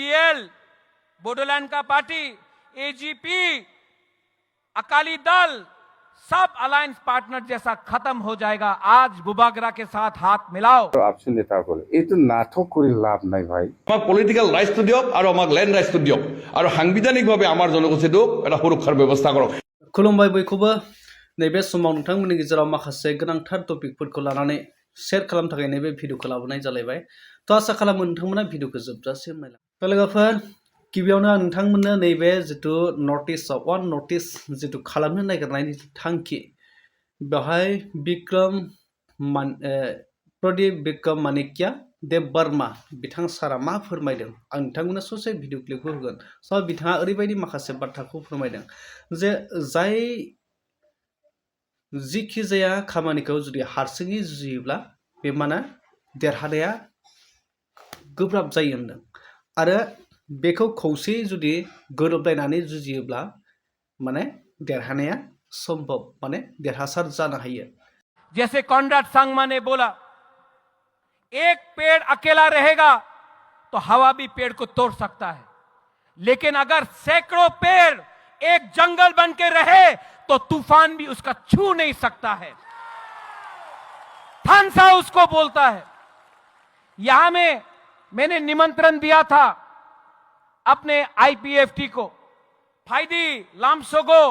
UPPL, Bodoland का party, AGP, Akali Dal, सब alliance partner जैसा खत्म हो जाएगा। आज बुबागरा के साथ हाथ मिलाओ। आपसी नेता बोले ये नाटक कर लाभ नहीं भाई। पलिटिकल राइट्स दियक और लैंड राइट्स दियक और सांविधानिक भावे जनगोष्ठीक सुरक्षार व्यवस्था करक। खुलुमबाय बयखौबो नैबे समाव नोंथांमोननि गेजेराव माखासे गोनांथार टपिकफोरखौ लानानै शेयर खालामनो थाखाय नैबे भिडिअखौ लाबोनाय जालायबाय। थ' आसा खालामो नोंथांमोना भिडिअखौ जोबजासिम नायलां। थ' लोगोफोर गिबियावनो आं नोंथांमोननो नैबे जिथु नटिसआव वान नटिस जिथु खालामनो नागिरनायनि थांखि बेवहाय प्रदीप विक्रम मानिक्या देब बर्मा बिथां सारा मा फोरमायदों आं नोंथांमोननो ससे भिडिअ क्लिपखौ होगोन। स' बिथाङा ओरैबायदि माखासे बाथ्राखौ फोरमायदों जे जाय जिखि जाया खामानिखौ जुदि हारसिङै जुजियोब्ला बे माने देरहानाया गोब्राब जायो होनदों आरो बेखौ खौसेयै जुदि गोरोबलायनानै जुजियोब्ला माने देरहानाया सम्भव माने देरहासार जानो हायो। जैसे कॉनराड सांगमा ने बोला, एक पेड़ अकेला रहेगा तो हवा भी पेड़ को तोड़ सकता है, लेकिन अगर सैकड़ों पेड़ एक जंगल बन के रहे तो तूफान भी उसका छू नहीं सकता है। थानसा उसको बोलता है। यहां में मैंने निमंत्रण दिया था अपने आईपीएफटी को, फाइदी लामसोगो।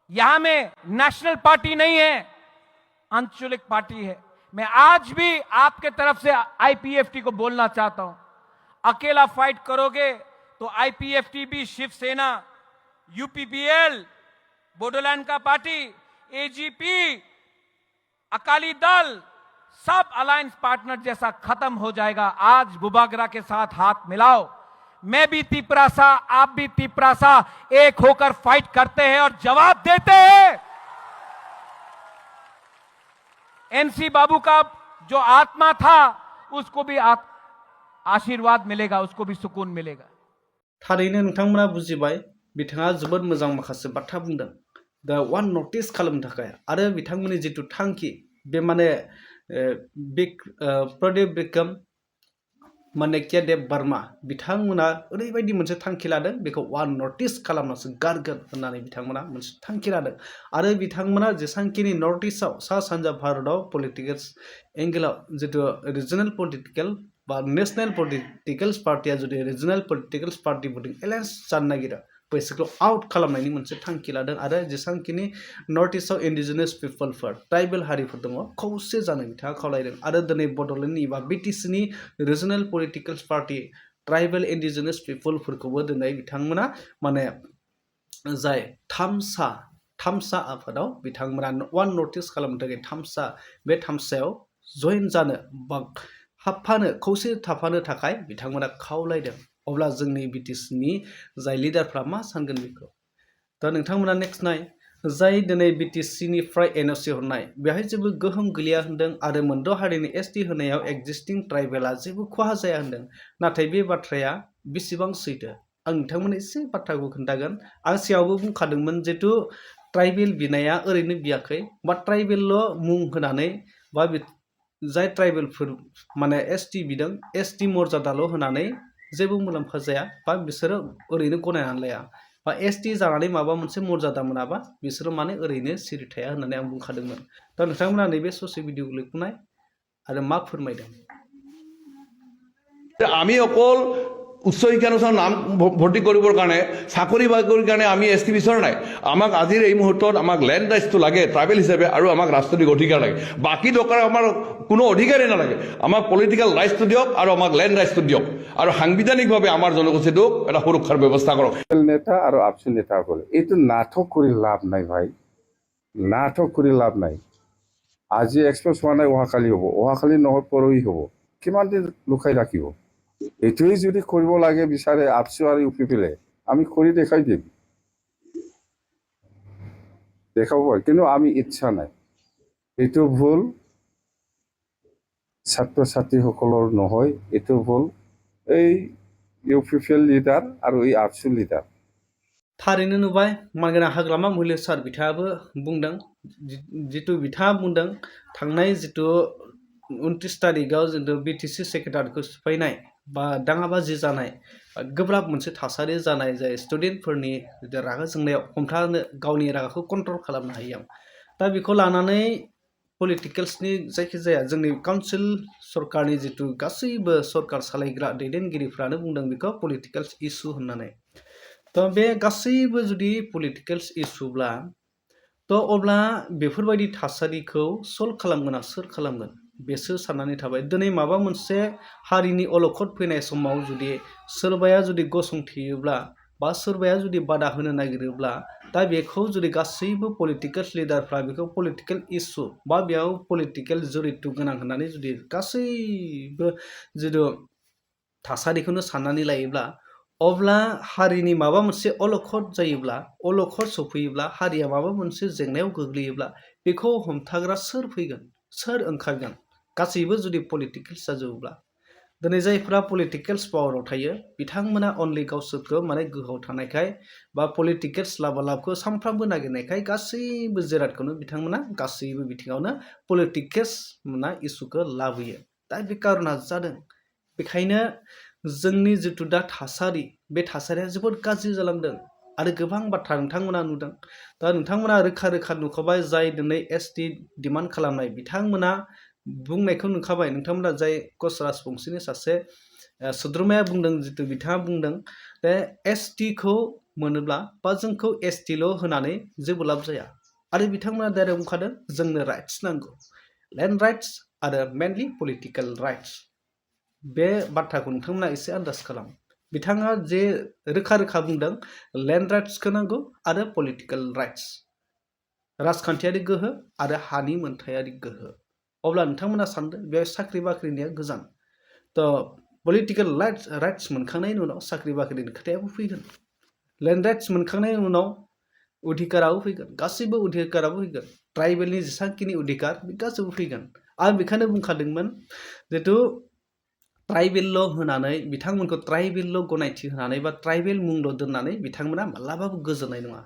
यहां में नेशनल पार्टी नहीं है, आंचलिक पार्टी है। मैं आज भी आपके तरफ से आईपीएफटी को बोलना चाहता हूं, अकेला फाइट करोगे तो आईपीएफटी भी, शिवसेना, यूपीपीएल, बोडोलैंड का पार्टी, एजीपी, अकाली दल, सब अलायंस पार्टनर जैसा खत्म हो जाएगा। आज बुबागरा के साथ हाथ मिलाओ। मैं भी तिपरासा, आप भी तिपरासा, एक होकर फाइट करते हैं और जवाब देते हैं। एनसी बाबू का जो आत्मा था उसको भी आशीर्वाद मिलेगा, उसको भी सुकून मिलेगा। थारैनो नोंथांमोना बुजिबाय, बिथाङा जोबोद मोजां माखासे बाथ्रा बुंदों दा वान नटिस खालामनो थाखाय आरो बिथांमोननि जिथु थांखि बे माने प्रदीप विक्रम मानिक्या देब बर्मा बिथांमोना ओरैबायदि मोनसे थांखि लादों, बेखौ वान नटिस खालामनासो गारगोन होननानै बिथांमोना मोनसे थांखि लादों आरो बिथांमोना जेसांखिनि नर्थ इस्टआव सा सानजा भारतआव पलिटिकल एंगेलाव जिथु रिजनेल पलिटिकल बा नेशनेल पलिटिकल्स पार्टिया जुदि रिजनेल पलिटिकल्स पार्टिफोरजों एलायन्स जानो नागिरो बैसोरखौ आउट खालामनायनि मोनसे थांखि लादों आरो जेसांखिनि नर्थ इस्टआव इन्डिजिनियास पिपलफोर ट्राइबेल हारिफोर दङ खौसे जानो बिथाङा खावलायदों आरो दिनै बड'लेण्डनि बा बिटिसिनि रिजनेल पलिटिकल्स पार्टि ट्राइबेल इन्डिजिनियास पिपलफोरखौबो दिनै बिथांमोना माने जाय थामसा आफादाव बिथांमोना वान नटिस खालामनो थाखाय बे थामसायाव जइन जानो बा हाबफानो खौसे थाफानो थाखाय बिथांमोना खावलायदों। अब्ला जोंनि बिटिसिनि जाय लिडारफ्रा मा सानगोन बेखौ दा नोंथांमोना नेक्स्ट नाय, जाय दिनै बिटिसिनिफ्राय एनअसि हरनाय बेहाय जेबो गोहोम गैलिया होनदों आरो मोनद' हारिनि एसटि होनायाव एक्जिस्टिं ट्राइबेला जेबो खहा जाया होनदों। नाथाय बे बाथ्राया बेसेबां सैथो आं नोंथांमोननो एसे बाथ्राखौ खोन्थागोन। आं सिगाङावबो बुंखादोंमोन जिथु ट्राइबेल बिनाया ओरैनो बियाखै बा ट्राइबेलल' मुं होनानै बा जाय ट्राइबेलफोर माने एसटि बिदों एसटि मर्यादाल' होनानै जेबो मुलाम्फा जाया बा बिसोरो ओरैनो गनायनानै लाया बा एसटि जानानै माबा मोनसे मर्यादा मोनाबा बिसोरो माने ओरैनो सिरि थाया होननानै आं बुंखादोंमोन। दा नोंथांमोना नैबे ससे भिडिअ क्लिपखौ नाय आरो मा फोरमायदों। আমি অকল উচ্চ শিক্ষানুষ্ঠান নাম ভৰ্তি কৰিবৰ কাৰণে চাকৰি বাকৰিৰ কাৰণে আমি এছ টি বিচৰা নাই। আমাক আজিৰ এই মুহূৰ্তত আমাক লেণ্ড ৰাইটছটো লাগে ট্ৰাইবেল হিচাপে আৰু আমাক ৰাজনৈতিক অধিকাৰ লাগে। বাকী দৰকাৰ আমাৰ কোনো অধিকাৰেই নালাগে। আমাক পলিটিকেল ৰাইটছটো দিয়ক আৰু আমাক লেণ্ড ৰাইটছটো দিয়ক আৰু সাংবিধানিকভাৱে আমাৰ জনগোষ্ঠীটোক সুৰক্ষাৰ ব্যৱস্থা কৰক। নেতা আৰু আপসি নেতা বলে এইটো নাটক কৰি লাভ নাই ভাই, নাটক কৰি লাভ নাই। আজি এক্সপ্ৰেছ হোৱা নাই, অহাকালি হ'ব, অহাকালি নহয় পৰহি হ'ব, কিমান দিন লুকাই ৰাখিব? এইটোৱেই যদি কৰিব লাগে বিচাৰে আপচি আৰু ইউপিপিলে আমি কৰি দেখাই দিম, দেখাব পাৰি, কিন্তু আমি ইচ্ছা নাই। এইটো ভুল ছাত্ৰ ছাত্ৰীসকলৰ নহয়, এইটো ভুল এই ইউপিপিএল লিডাৰ আৰু এই আপচি লিডাर। थारैनो नुबाय मानगोनां हाग्रामा महिला सार बिथाङाबो बुंदों, जिथु बिथाङा बुंदों थांनाय जिथु 29 तारिखआव जिथु बिटिसि सेक्रेटारिखौ सिफायनाय बा दाङाबाजि जानाय गोब्राब मोनसे थासारि जानाय जाय स्टुडेन्टफोरनि रागा जोंनायाव हमथानो गावनि रागाखौ कन्ट्रल खालामनो हायियाव दा बेखौ लानानै पलिटिकेल्सनि जायखिजाया जोंनि काउन्सिल सरकारनि जिथु गासैबो सरकार सालायग्रा दैदेनगिरिफ्रानो बुंदों बेखौ पलिटिकेल्स इसु होननानै थ' बे गासैबो जुदि पलिटिकेल्स इसुब्ला थ' अब्ला बेफोरबायदि थासारिखौ सल्भ खालामगोन सोर खालामगोन बेसो साननानै थाबाय दिनै माबा मोनसे हारिनि अलखद फैनाय समाव जुदि सोरबाया जुदि गसंथेयोब्ला बा सोरबाया जुदि बादा होनो नागिरोब्ला दा बेखौ जुदि गासैबो पलिटिकेल लिडारफ्रा बेखौ पलिटिकेल इसु बा बेयाव पलिटिकेल जरित गोनां होननानै जुदि गासैबो जिथु थासारिखौनो साननानै लायोब्ला अब्ला हारिनि माबा मोनसे अलखद जायोब्ला अलखद सफैयोब्ला हारिया माबा मोनसे जेंनायाव गोग्लैयोब्ला बेखौ हमथाग्रा सोर फैगोन सोर ओंखारगोन गासैबो जुदि पलिटिकेल्स जाजोबोब्ला दिनै जायफ्रा पलिटिकेल्स पावाराव थायो बिथांमोना अनलि गावसोरखौ माने गोहोआव थानायखाय बा पलिटिकेल्स लाभालाभखौ सानफ्रामबो नागिरनायखाय गासैबो जिरादखौनो बिथांमोना गासैबो बिथिङावनो पलिटिकेल्स इसुखौ लाबोयो दा बे कारना जादों बेखायनो जोंनि जिथु दा थासारि बे थासारिया जोबोद गाज्रि जालांदों आरो गोबां बाथ्रा नोंथांमोना नुदों दा नोंथांमोना रोखा रोखा नुखाबाय जाय दिनै एसटि डिमान्ड खालामनाय बिथांमोना बुंनायखौ नुखाबाय नोंथांमोना जाय कच राजबंशीनि सासे सोद्रोमाया बुंदों जितु बिथाङा बुंदों बे एसटिखौ मोनोब्ला बा जोंखौ एसटिल' होनानै जेबो लाब जाया आरो बिथांमोना डाइरेक्ट बुंखादों जोंनो राइट्स नांगौ लेन्ड राइट्स आरो मेनलि पलिटिकेल राइट्स बे बाथ्राखौ नोंथांमोना एसे आन्दाज खालाम बिथाङा जे रोखा रोखा बुंदों लेन्ड राइट्सखौ नांगौ आरो पलिटिकेल राइट्स राजखान्थियारि गोहो आरो हानि मोनथायारि गोहो अब्ला नोंथांमोना सानदों बेयाव साख्रि बाख्रिनिया गोजान थ' पलिटिकेल राइट्स मोनखांनायनि उनाव साख्रि बाख्रिनि खोथायाबो फैगोन लेन्ड राइट्स मोनखांनायनि उनाव अधिकाराबो फैगोन गासैबो अधिकाराबो फैगोन ट्राइबेलनि जेसांखिनि अधिकार बे गासैबो फैगोन आं बेखायनो बुंखादोंमोन जितु ट्राइबेल होनानै बिथांमोनखौ ट्राइबेल गनायथि होनानै बा ट्राइबेल मुंल' दोननानै बिथांमोना मालाबाबो गोजोननाय नङा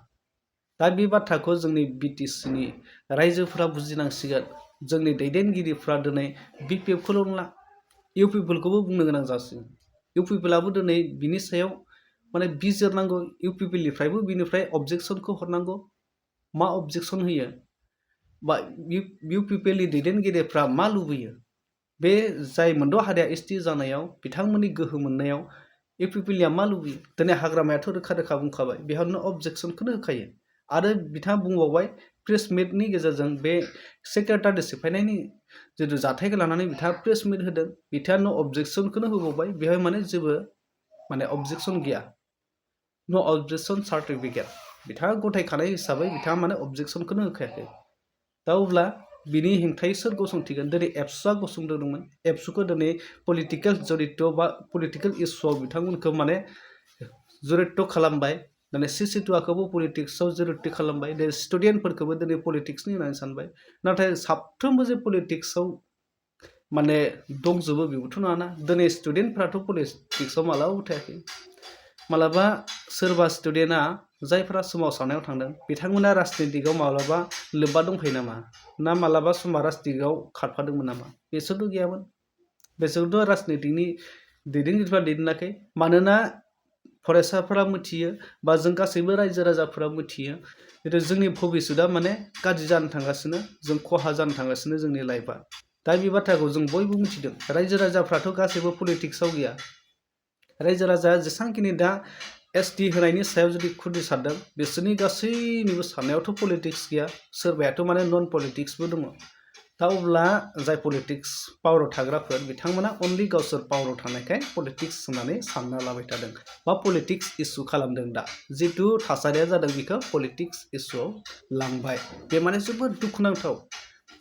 दा बे बाथ्राखौ जोंनि बिटिसिनि रायजोफोरा बुजिनांसिगोन जोंनि दैदेनगिरिफ्रा दिनै बिपिएफखौल' नंला इउपिपिएलखौबो बुंनो गोनां जासिगोन इउपिपिएलाबो दिनै बिनि सायाव माने बिजिरनांगौ इउपिपिएलनिफ्रायबो बिनिफ्राय अबजेक्सनखौ हरनांगौ मा अबजेक्सन होयो बा इउपिपिएलनि दैदेनगिरिफ्रा मा लुबैयो बे जाय मोनद' हारिया एसटि जानायाव बिथांमोननि गोहो मोननायाव इउपिपिएलनिया मा लुबैयो दिनै हाग्रामायाथ' रोखा रोखा बुंखाबाय बेहावनो अबजेक्सनखौनो होखायो आरो बिथाङा बुंबावबाय प्रेस मिटनि गेजेरजों बे सेक्रेटारि सिफायनायनि जिथु जाथायखौ लानानै बिथाङा प्रेस मिट होदों बिथाङा अबजेक्सनखौनो होबावबाय बेहाय माने जेबो माने अबजेक्सन गैया न' अबजेक्सन सार्टिफिकेट बिथाङा गथायखानाय हिसाबै बिथाङा माने अबजेक्सनखौनो होखायाखै दा अब्ला बिनि हेंथायै सोर गसंथिगोन दिनै एबसुआ गसंदोंमोन एबसुखौ दिनै पलिटिकेल जरित बा पलिटिकेल इस्युआव बिथांमोनखौ माने जरित खालामबाय दिनै सिसिटुआखौबो पलिटिक्सआव जरित खालामबाय दिनै स्टुडेन्टफोरखौबो दिनै पलिटिक्सनि होननानै सानबाय नाथाय साफ्रोमबो जे पलिटिक्सआव माने दंजोबो बेबोथ' नङाना दिनै स्टुडेन्टफ्राथ' पलिटिक्सआव मालाबाबो थायाखै मालाबा सोरबा स्टुडेन्टआ जायफ्रा सोमावसारनायाव थांदों बिथांमोना राजनितिकआव माब्लाबा लोब्बा दंफायो नामा ना मालाबा समा राजनितिकआव खारफादोंमोन नामा बेसोरथ' गैयामोन बेसोरथ' राजनितिकनि दैदेनगिरिफ्रा दैदेनाखै मानोना फरायसाफोरा मिथियो बा जों गासैबो रायजो राजाफोरा मिथियो जितु जोंनि भबिसतआ माने गाज्रि जानो थांगासिनो जों खहा जानो थांगासिनो जोंनि लाइफआ दा बे बाथ्राखौ जों बयबो मिथिदों रायजो राजाफ्राथ' गासैबो पलिटिक्सआव गैया रायजो राजाया जेसांखिनि दा एसटि होनायनि सायाव जुदि खुद्रि सारदों बिसोरनि गासैनिबो साननायावथ' पलिटिक्स गैया सोरबायाथ' माने नन पलिटिक्सबो दङ दा अब्ला जाय पलिटिक्स पावाराव थाग्राफोर बिथांमोना अनलि गावसोर पावाराव थानायखाय पलिटिक्स होननानै सानना लाबाय थादों बा पलिटिक्स इस्यु खालामदों दा जिथु थासारिया जादों बेखौ पलिटिक्स इस्युआव लांबाय बे माने जोबोद दुखुनांथाव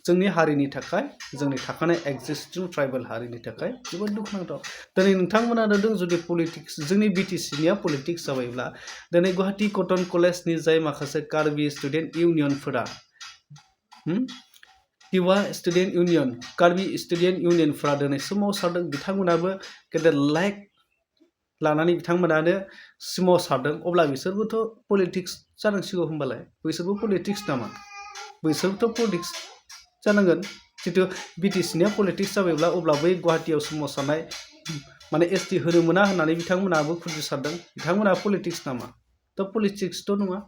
जोंनि हारिनि थाखाय जोंनि थाखानाय एक्जिस्टिं ट्राइबेल हारिनि थाखाय जोबोद दुखुनांथाव दिनै नोंथांमोना नुदों जुदि पलिटिक्स जोंनि बिटिसिनिया पलिटिक्स जाबायब्ला दिनै गुवाहाटि कटन कलेजनि जाय माखासे कार्बि स्टुडेन्ट इउनियनफोरा Tiwa student union Karbi student इउनियनफ्रा दिनै सोमावसारदों बिथांमोनाबो गेदेर लाइक लानानै बिथांमोनानो सोमावसारदों अब्ला बिसोरबोथ' पलिटिक्स जानांसिगौ होनबालाय बैसोरबो पलिटिक्स नामा बैसोरबोथ' पलिटिक्स जानांगोन जितु बिटिसिनिया पलिटिक्स जाबायब्ला अब्ला बै गुवाहाटियाव सोमावसारनाय माने एसटि होनो मोना होननानै बिथांमोनाबो खुदिसारदों बिथांमोना पलिटिक्स नामा थ' पलिटिक्सथ' नङा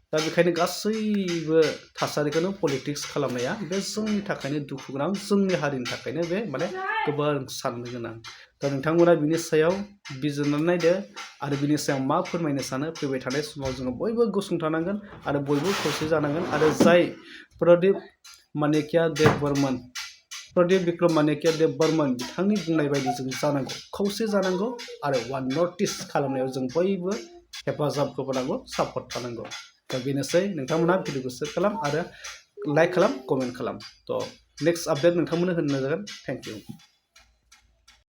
दा बेखायनो गासैबो थासारिखौनो पलिटिक्स खालामनाया बे जोंनि थाखायनो दुखु गोनां जोंनि हारिनि थाखायनो बे माने गोबां साननो गोनां दा नोंथांमोना बिनि सायाव बिजिरनानै नायदो आरो बिनि सायाव मा फोरमायनो सानो फैबाय थानाय समाव जोङो बयबो गसंथानांगोन आरो बयबो खौसे जानांगोन आरो जाय प्रदीप मानेकिया देब बर्मन प्रदीप विक्रम मानेकिया देब बर्मन बिथांनि बुंनाय बायदि जों जानांगौ खौसे जानांगौ आरो वान नर्थ इस्ट खालामनायाव जों बयबो हेफाजाब होबोनांगौ सापर्ट खालामनांगौ दा बेनोसै नोंथांमोना भिडिअखौ शेयार खालाम आरो लाइक खालाम कमेन्ट खालाम थ' नेक्स्ट आपडेट नोंथांमोननो होनो नाजागोन थेंक इउ